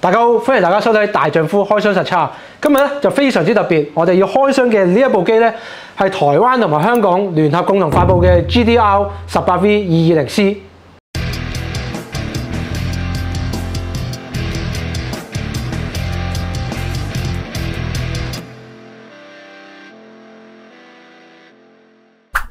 大家好，歡迎大家收睇大丈夫開箱實測。今日咧就非常之特別，我哋要開箱嘅呢一部機咧係台灣同埋香港聯合共同發布嘅 GDR 18V220C。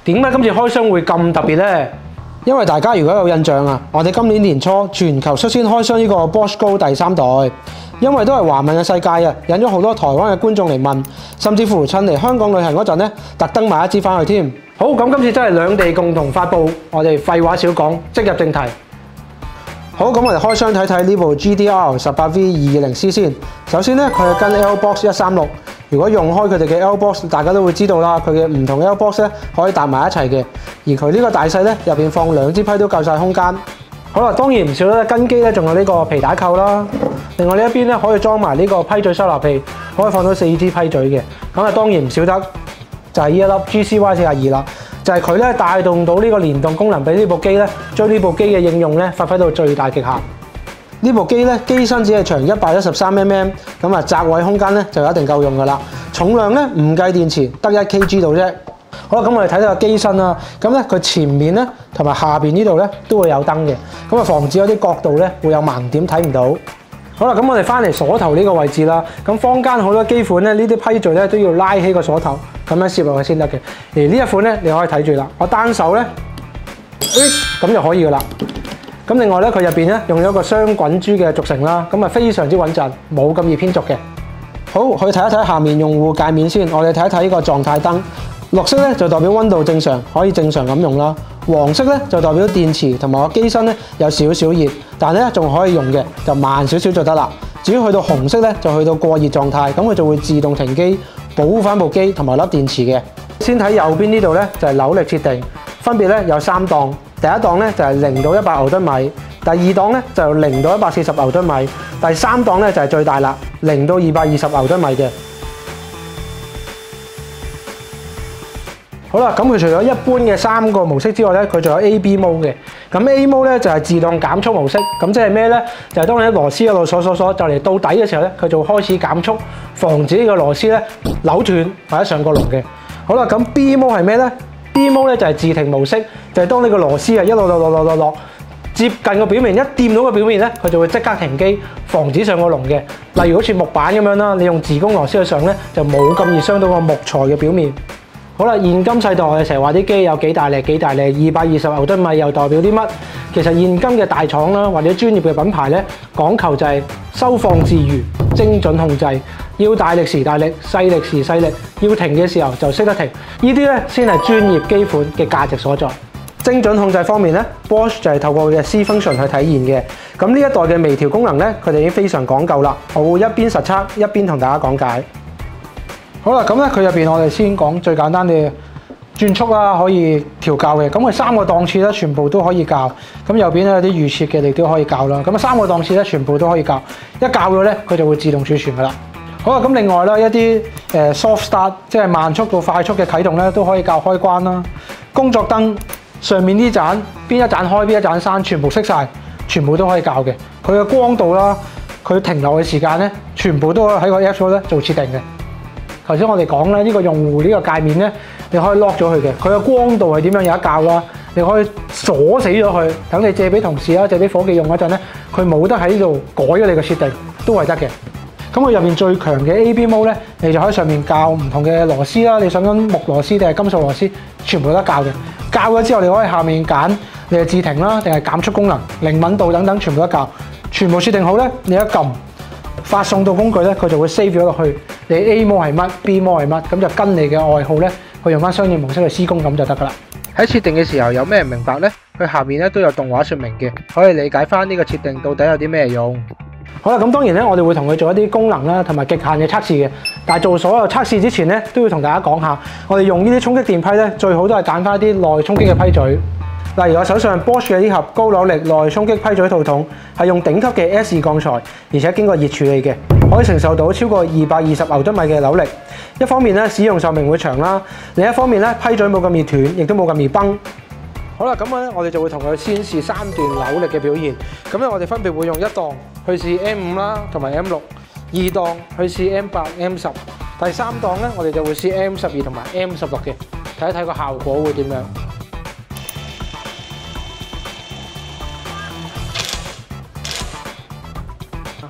點解今次開箱會咁特別呢？因為大家如果有印象啊，我哋今年年初全球率先開箱呢個 Bosch Go 第3代，因為都係華文嘅世界啊，引咗好多台灣嘅觀眾嚟問，甚至乎趁嚟香港旅行嗰陣咧，特登買一支翻去添。好，咁今次真係兩地共同發布，我哋廢話少講，即入正題。好，咁我哋開箱睇睇呢部 GDR 18V220C 先。首先咧，佢係跟 L-Box 136。如果用開佢哋嘅 L-Box， 大家都會知道啦，佢嘅唔同 L-Box 咧可以搭埋一齊嘅。而佢呢個大細咧，入邊放兩支批都夠晒空間。好啦，當然唔少啦，跟機咧仲有呢個皮帶扣啦。另外呢一邊咧可以裝埋呢個批嘴收納器，可以放到4支批嘴嘅。咁啊，當然唔少得就係呢一粒 GCY42啦。就係佢咧帶動到呢個連動功能俾呢部機咧，將呢部機嘅應用咧發揮到最大極限。呢部機咧機身只係長113mm， 咁啊窄位空間咧就一定夠用噶啦。重量咧唔計電池得1kg 度啫。好啦，咁我哋睇睇個機身啦。咁咧佢前面咧同埋下邊呢度咧都會有燈嘅，咁啊防止有啲角度咧會有盲點睇唔到。好啦，咁我哋翻嚟鎖頭呢個位置啦。咁坊間好多機款咧，呢啲批嘴咧都要拉起個鎖頭，咁樣攝落去先得嘅。而呢一款咧，你可以睇住啦。我單手咧，咁就可以噶啦。咁另外咧，佢入邊咧用咗個雙滾珠嘅軸承啦，咁啊非常之穩陣，冇咁易偏軸嘅。好，去睇一睇下面用戶界面先。我哋睇一睇呢個狀態燈，綠色咧就代表溫度正常，可以正常咁用啦。黃色咧就代表電池同埋個機身咧有少少熱，但係咧仲可以用嘅，就慢少少就得啦。至於去到紅色咧，就去到過熱狀態，咁佢就會自動停機，保護翻部機同埋粒電池嘅。先睇右邊呢度咧就係扭力設定，分別咧有3檔。第一檔咧就係0到100牛頓米，第二檔咧就0到140牛頓米，第三檔咧就係最大啦，0到220牛頓米嘅。好啦，咁佢除咗一般嘅3個模式之外咧，佢仲有 A/B mode 嘅。咁 A mode 咧就係自動減速模式，咁即係咩咧？就係當你喺螺絲嗰度鎖就嚟到底嘅時候咧，佢就會開始減速，防止呢個螺絲咧扭斷或者上過龍嘅。好啦，咁 B mode 係咩咧？B mode 咧就係自停模式，就係當你個螺絲啊一路落接近個表面，一掂到個表面咧，佢就會即刻停機，防止上個龍嘅。例如好似木板咁樣啦，你用自攻螺絲去上咧，就冇咁易傷到個木材嘅表面。好啦，現今世代我哋成日話啲機有幾大力，220牛頓米又代表啲乜？其實現今嘅大廠啦，或者專業嘅品牌咧，講求就係收放自如、精準控制，要大力時大力，細力時細力，要停嘅時候就識得停。呢啲咧先係專業機款嘅價值所在。精準控制方面咧 ，Bosch 就係透過佢嘅 C function 去體現嘅。咁呢一代嘅微調功能咧，佢哋已經非常講究啦。我會一邊實測一邊同大家講解。好啦，咁咧佢入邊我哋先講最簡單嘅轉速啦，可以調校嘅。咁佢3個檔次咧，全部都可以校。咁右邊咧有啲預設嘅，你都可以校啦。咁啊3個檔次咧，全部都可以校。一校咗咧，佢就會自動儲存噶啦。好啦，咁另外咧一啲soft start， 即係慢速到快速嘅啟動咧，都可以校開關啦。工作燈上面呢盞邊一盞開邊一盞閂，全部熄晒，全部都可以校嘅。佢嘅光度啦，佢停留嘅時間咧，全部都可以喺個 App 咧做設定嘅。頭先我哋講啦，呢個用戶呢個界面咧，你可以 lock 咗佢嘅。佢嘅光度係點樣有得校啦？你可以鎖死咗佢，等你借俾同事啦、借俾夥計用嗰陣咧，佢冇得喺呢度改咗你個設定，都係得嘅。咁佢入面最強嘅 A/B mode 咧，你就喺上面校唔同嘅螺絲啦。你想緊木螺絲定係金屬螺絲，全部都得校嘅。校咗之後，你可以下面揀你係自停啦，定係減速功能、靈敏度等等，全部都校。全部設定好咧，你一撳發送到工具咧，佢就會 save 咗落去。你 A mode 係乜 ，B mode 係乜，咁就跟你嘅愛好咧，去用翻商業模式去施工咁就得噶啦。喺設定嘅時候有咩唔明白咧？佢下面咧都有動畫說明嘅，可以理解翻呢個設定到底有啲咩用。好啦，咁當然咧，我哋會同佢做一啲功能啦，同埋極限嘅測試嘅。但係做所有測試之前咧，都要同大家講下，我哋用呢啲衝擊電批咧，最好都係揀翻啲內衝擊嘅批嘴。例如我手上 Bosch 嘅呢盒高扭力內衝擊批嘴套筒，係用頂級嘅 S2 鋼材，而且經過熱處理嘅，可以承受到超過220牛頓米嘅扭力。一方面咧，使用壽命會長啦；另一方面咧，批嘴冇咁易斷，亦都冇咁易崩。好啦，咁咧我哋就會同佢先試3段扭力嘅表現。咁咧我哋分別會用1檔去試 M5啦，同埋 M6。二檔去試 M8、M10。第三檔咧，我哋就會試 M12同埋 M16嘅，睇一睇個效果會點樣。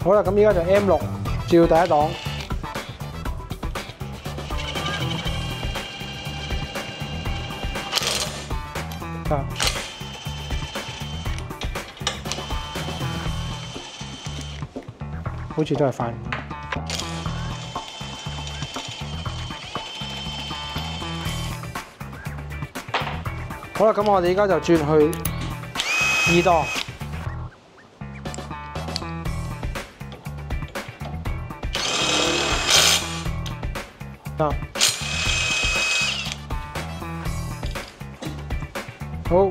好啦，咁依家就 M6 照第一檔。好似都係快。好啦，咁我哋而家就轉去二檔。好，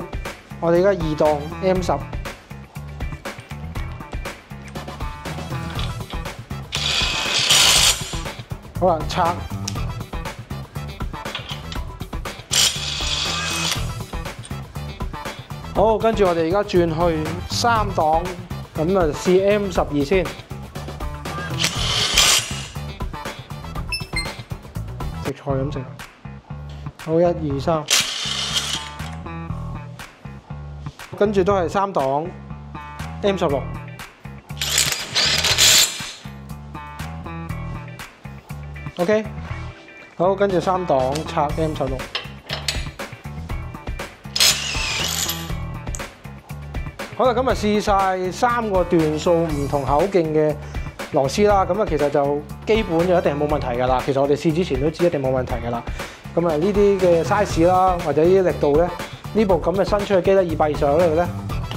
我哋而家二檔 M10。好啦，拆。好，跟住我哋而家轉去三檔，咁啊試 M12先。食菜咁食。好，1、2、3。跟住都係三檔 M16。OK， 好，跟住三檔拆 M16。好啦，咁啊試晒三個段數唔同口徑嘅螺絲啦，咁啊其實就基本就一定係冇問題㗎啦。其實我哋試之前都知一定冇問題㗎啦。咁啊呢啲嘅 size 啦，或者呢啲力度咧，呢部咁嘅新出嘅機咧，220嗰度咧，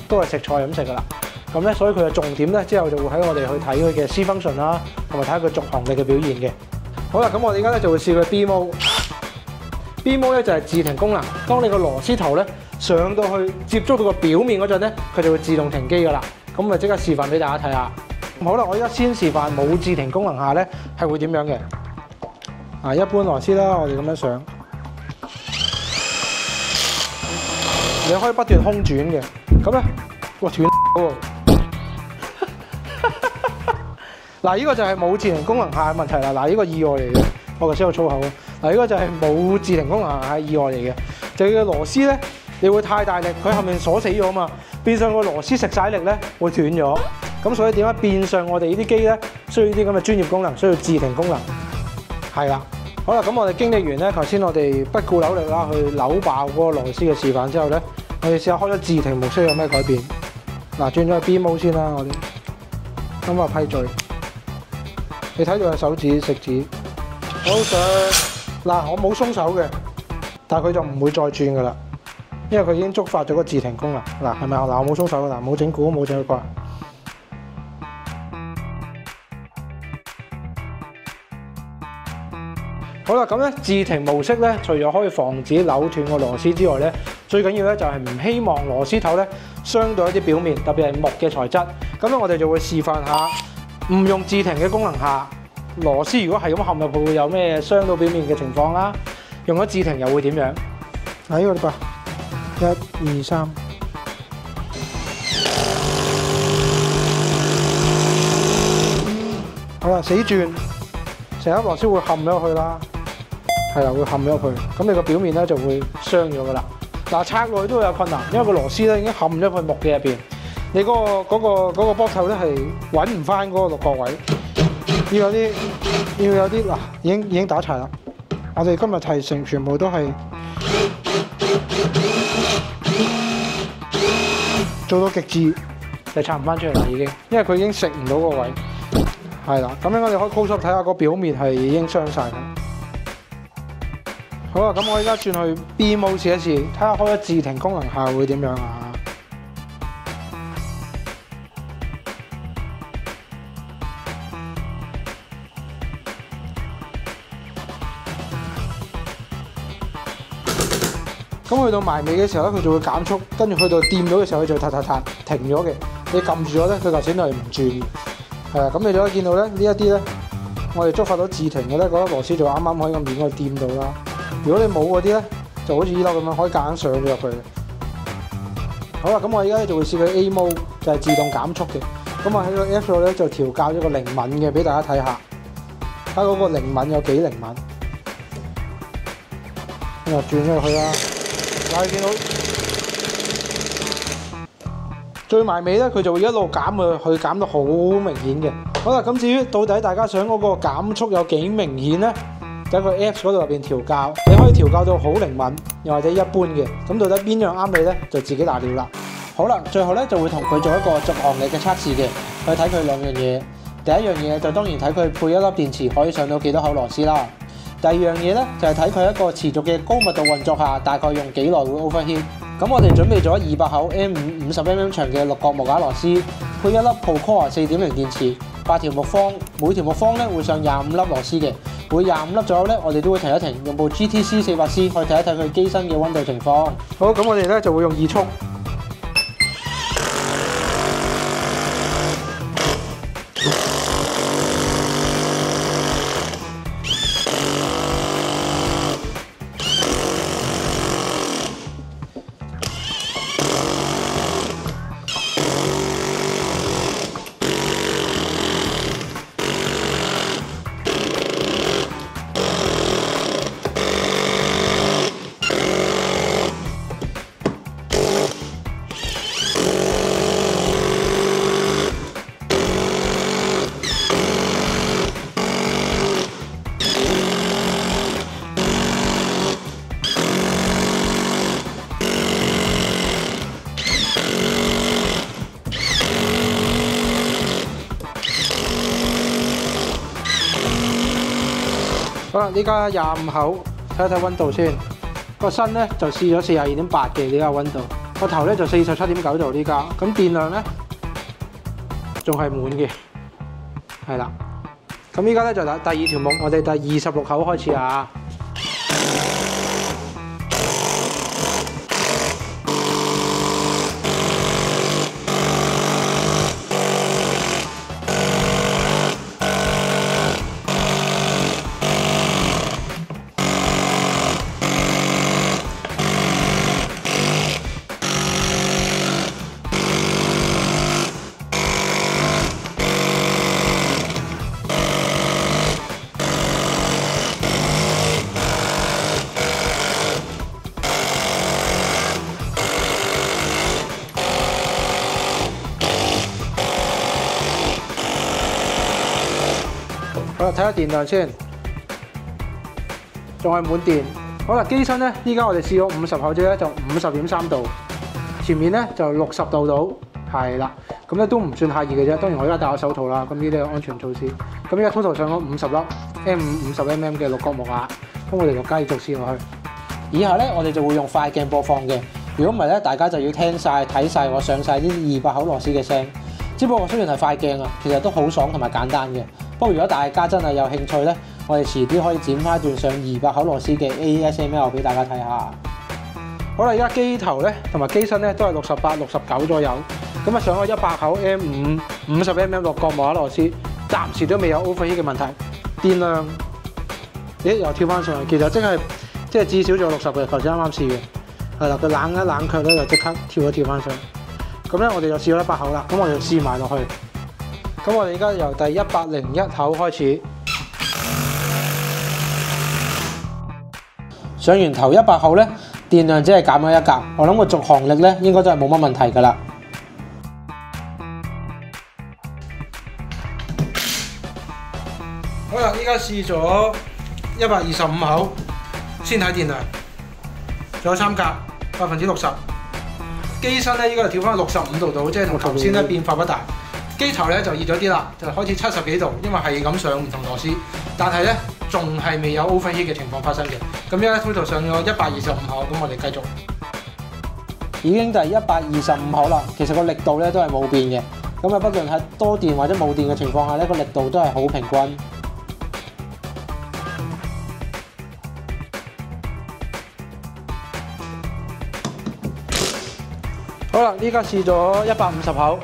都係食菜咁食㗎啦。咁咧，所以佢嘅重點咧，之後就會喺我哋去睇佢嘅 C function 啦，同埋睇下佢續航力嘅表現嘅。好啦，咁我哋而家咧就會試佢 B mode。B mode 咧就係自停功能。當你個螺絲頭咧上到去接觸到個表面嗰陣咧，佢就會自動停機㗎啦。咁咪即刻示範俾大家睇下。好啦，我而家先示範冇自停功能下咧係會點樣嘅。啊，一般螺絲啦，我哋咁樣上，你可以不斷空轉嘅。咁咧，哇斷喎！嗱，呢個就係冇自停功能下嘅問題啦。嗱，呢個意外嚟嘅，我頭先有粗口啊。嗱，呢個就係冇自停功能下嘅意外嚟嘅，就係個螺絲咧，你會太大力，佢後面鎖死咗啊嘛，變相個螺絲食晒力咧會斷咗。咁所以點解變相我哋呢啲機咧需要呢啲咁嘅專業功能，需要自停功能？係啦，好啦，咁我哋經歷完咧，頭先我哋不顧扭力啦，去扭爆嗰個螺絲嘅示範之後咧，我哋試下開咗自停模式有咩改變？嗱，轉咗去 B mode 先啦，我哋咁啊批序。你睇到隻手指食指，好上嗱，我冇鬆手嘅，但係佢就唔會再轉噶啦，因為佢已經觸發咗個自停功能。嗱，係咪啊？嗱，我冇鬆手㗎，嗱，冇整鼓，冇整佢掛。好啦，咁咧自停模式咧，除咗可以防止扭斷個螺絲之外咧，最緊要咧就係唔希望螺絲頭咧傷到一啲表面，特別係木嘅材質。咁咧我哋就會示範下。唔用自停嘅功能下，螺絲如果係咁陷入去，會有咩傷到表面嘅情況啦？用咗自停又會點樣？嗱，呢個吧，1、2、3，好啦，死轉，成粒螺絲會陷咗去啦，係啦，會陷咗去，咁你個表面咧就會傷咗噶啦。嗱，拆落去都會有困難，因為個螺絲咧已經陷咗去木嘅入邊。你嗰個波頭咧係揾唔翻嗰個六角位，要有啲嗱，已經打柴啦。我哋今日提成全部都係做到極致，就拆唔翻出嚟啦已經，因為佢已經食唔到個位。係啦，咁樣我哋可以 close up 睇下個表面係已經傷晒啦。好啦，咁我而家轉去 B mode 試一試，睇下開咗自停功能下會點樣啊？咁去到埋尾嘅時候咧，佢就會減速，跟住去到掂到嘅時候，佢就停咗嘅。你撳住咗咧，佢頭先係唔轉嘅。係啊，咁你就可以見到咧，呢一啲咧，我哋觸發到自停嘅咧，嗰粒螺絲就啱啱喺個面嗰度掂到啦。如果你冇嗰啲咧，就好似呢粒咁樣，可以夾硬上咗入去嘅。好啦，咁我而家就會試佢 A mode，就係自動減速嘅。咁啊喺個 App 度咧就調校咗個靈敏嘅俾大家睇下，睇嗰個靈敏有幾靈敏。咁啊轉咗入去啦，大家見到最埋尾咧，佢就會一路減去減到好明顯嘅。好啦，咁至於到底大家想嗰個減速有幾明顯咧？喺個 Apps 嗰度入邊調校，你可以調校到好靈敏，又或者一般嘅。咁到底邊樣啱你咧，就自己拿料啦。好啦，最後咧就會同佢做一個續航力嘅測試嘅，去睇佢兩樣嘢。第一樣嘢就當然睇佢配一粒電池可以上到幾多口螺絲啦。第二樣嘢咧就係睇佢一個持續嘅高密度運作下，大概用幾耐會 overheat。咁我哋準備咗200口 M5 50mm 長嘅6角木架螺絲，配一粒 Procore 4.0電池，8條木方，每條木方咧會上25粒螺絲嘅。每25粒左右咧，我哋都會停一停，用部 GTC 400C 去睇一睇佢機身嘅溫度情況。好，咁我哋咧就會用2速。好啦，呢家25口，睇一睇溫度先。個身咧就試咗42.8嘅呢家溫度，個頭咧就47.9度呢家。咁電量咧仲係滿嘅，係啦。咁依家咧就第二條木，我哋第26口開始啊。好啦，睇下電量先，仲係滿電。好啦，機身咧，依家我哋試咗50口啫咧，就50.3度，前面咧就60度到，係啦。咁咧都唔算太熱嘅啫。當然我而家戴咗手套啦，咁呢啲係安全措施。咁依家 total 上咗50粒 M5 50mm 嘅6角木架，咁我哋就繼續試落去。以下咧，我哋就會用快鏡播放嘅。如果唔係咧，大家就要聽晒、睇晒我上晒呢200口螺絲嘅聲。只不過雖然係快鏡啊，其實都好爽同埋簡單嘅。不過如果大家真係有興趣咧，我哋遲啲可以剪翻段上200口螺絲嘅 ASMR 俾大家睇下。好啦，而家機頭咧同埋機身咧都係68、69左右。咁啊上咗100口 M5 50mm 6角木架螺絲，暫時都未有 overheat 嘅問題。電量，咦又跳翻上嚟，其實即係至少仲有60嘅，頭先啱啱試嘅。係啦，佢冷一冷卻咧就即刻跳翻上。咁咧我哋就試咗100口啦，咁我哋就試埋落去。咁我哋而家由第101口開始，上完頭100口咧，電量只係減咗1格，我諗個續航力咧應該都係冇乜問題㗎啦。好啦，依家試咗125口，先睇電量，仲有3格，60%。機身咧依家就跳翻65度度，即係同頭先咧變化不大。機頭咧就熱咗啲啦，就開始70幾度，因為係咁上唔同螺絲，但係咧仲係未有 overheat 嘅情況發生嘅。咁依家 total 上咗125口，咁我哋繼續。已經第125口啦，其實個力度咧都係冇變嘅。咁啊，不論係多電或者冇電嘅情況下咧，個力度都係好平均。好啦，依家試咗150口。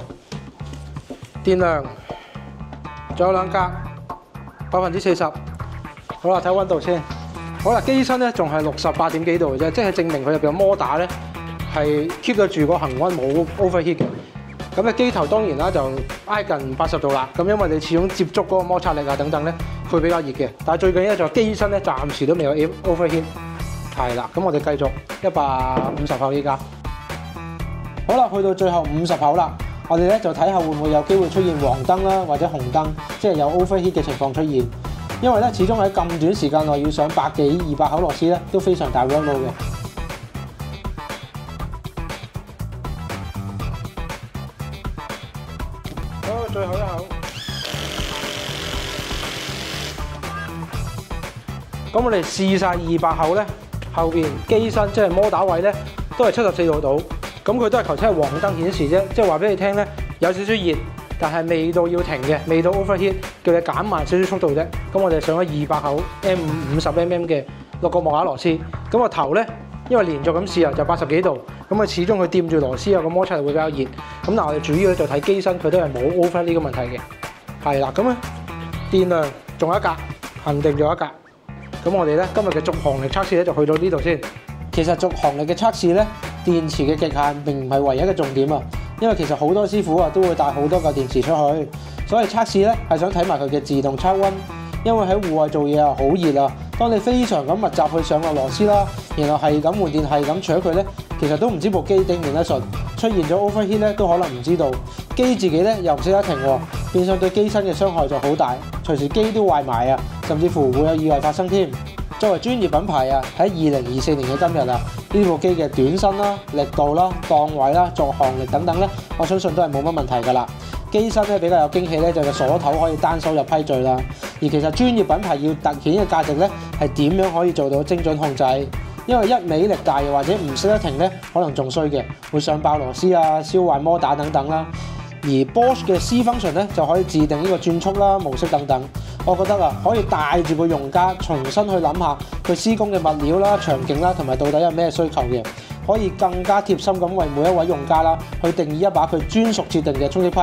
電量仲有2格，40%。好啦，睇溫度先。好啦，機身咧仲係68點幾度嘅啫，即係證明佢入邊嘅摩打咧係 keep 得住個恆溫冇 overheat 嘅。咁咁嘅機頭當然啦就挨近80度啦。咁因為你始終接觸嗰個摩擦力啊等等咧，會比較熱嘅。但係最緊要就係機身咧，暫時都未有 overheat。係啦，咁我哋繼續150口依家。好啦，去到最後50口啦，我哋咧就睇下會唔會有機會出現黃燈啦，或者紅燈，即係有 overheat 嘅情況出現。因為咧，始終喺咁短時間內要上100幾200口螺絲咧，都非常大 workload 嘅。好，最後一口。咁我哋試晒200口咧，後邊機身即係摩打位咧，都係74度到。咁佢都係頭先係黃燈顯示啫，即係話俾你聽咧，有少少熱。但係未到要停嘅，未到 overheat， 叫你減慢少少速度啫。咁我哋上咗200口 M5 50mm 嘅6個木瓦螺絲。咁個頭咧，因為連續咁試啊，就80幾度。咁啊，始終佢掂住螺絲有個摩擦力會比較熱。咁但係我哋主要咧就睇機身，佢都係冇 overheat 呢個問題嘅。係啦，咁咧電量仲有一格，恒定仲有一格。咁我哋咧今日嘅續航力測試咧就去到呢度先。其實續航力嘅測試咧，電池嘅極限並唔係唯一嘅重點啊。因為其實好多師傅啊都會帶好多嚿電池出去，所以測試咧係想睇埋佢嘅自動測溫。因為喺戶外做嘢啊好熱啊，當你非常咁密集去上落螺絲啦，然後係咁換電係咁除咗佢咧，其實都唔知部機頂唔頂得順，出現咗 overheat 咧都可能唔知道。機自己咧又唔識得停喎，變相對機身嘅傷害就好大，隨時機都壞埋啊，甚至乎會有意外發生添。作為專業品牌啊，喺2024年嘅今日啊，呢部機嘅短身啦、力度啦、檔位啦、續航力等等咧，我相信都係冇乜問題㗎啦。機身咧比較有驚喜咧，就係鎖頭可以單手入批序啦。而其實專業品牌要突顯嘅價值咧，係點樣可以做到精準控制？因為一味力大又或者唔識得停咧，可能仲衰嘅，會上爆螺絲啊、燒壞摩打等等啦。而 Bosch 嘅 C function 咧就可以自定呢個轉速啦、模式等等。我覺得啊，可以帶住個用家重新去諗下佢施工嘅物料啦、場景啦，同埋到底有咩需求嘅，可以更加貼心咁為每一位用家啦去定義一把佢專屬設定嘅衝擊批。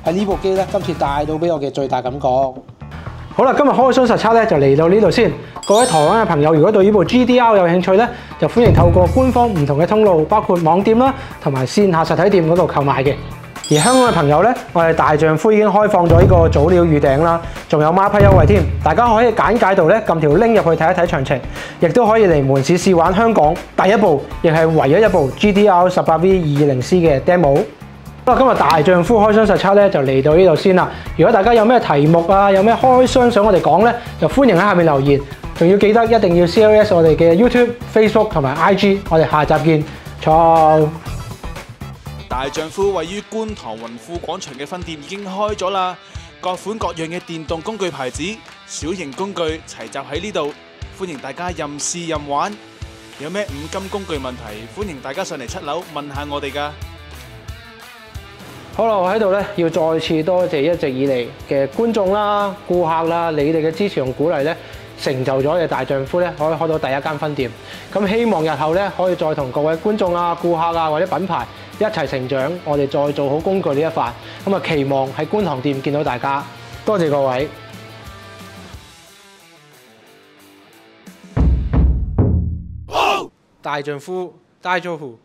係呢部機咧，今次帶到俾我嘅最大感覺。好啦，今日開箱實測咧就嚟到呢度先。各位台灣嘅朋友，如果對呢部 GDR 有興趣咧，就歡迎透過官方唔同嘅通路，包括網店啦，同埋線下實體店嗰度購買嘅。而香港嘅朋友咧，我哋大丈夫已經開放咗呢個早鳥預訂啦，仲有孖批優惠添。大家可以簡介度咧撳條 link 入去睇一睇詳情，亦都可以嚟門市試玩香港第一部，亦係唯一一部 GDR 18V220C 嘅 demo。好啦，今日大丈夫開箱實測咧就嚟到呢度先啦。如果大家有咩題目啊，有咩開箱想我哋講咧，就歡迎喺下面留言。仲要記得一定要 CLS 我哋嘅 YouTube、Facebook 同埋 IG。我哋下集見，ciao。大丈夫位於觀塘雲富廣場嘅分店已經開咗啦，各款各樣嘅電動工具牌子、小型工具齊集喺呢度，歡迎大家任試任玩。有咩五金工具問題，歡迎大家上嚟7樓問下我哋㗎。好啦，我喺度咧要再次多謝一直以嚟嘅觀眾啦、顧客啦，你哋嘅支持同鼓勵咧，成就咗嘅大丈夫咧可以開到第一間分店。咁希望日後咧可以再同各位觀眾啊、顧客啊或者品牌一齊成長，我哋再做好工具呢一塊。咁啊，期望喺觀塘店見到大家，多謝各位。大丈夫，大丈夫。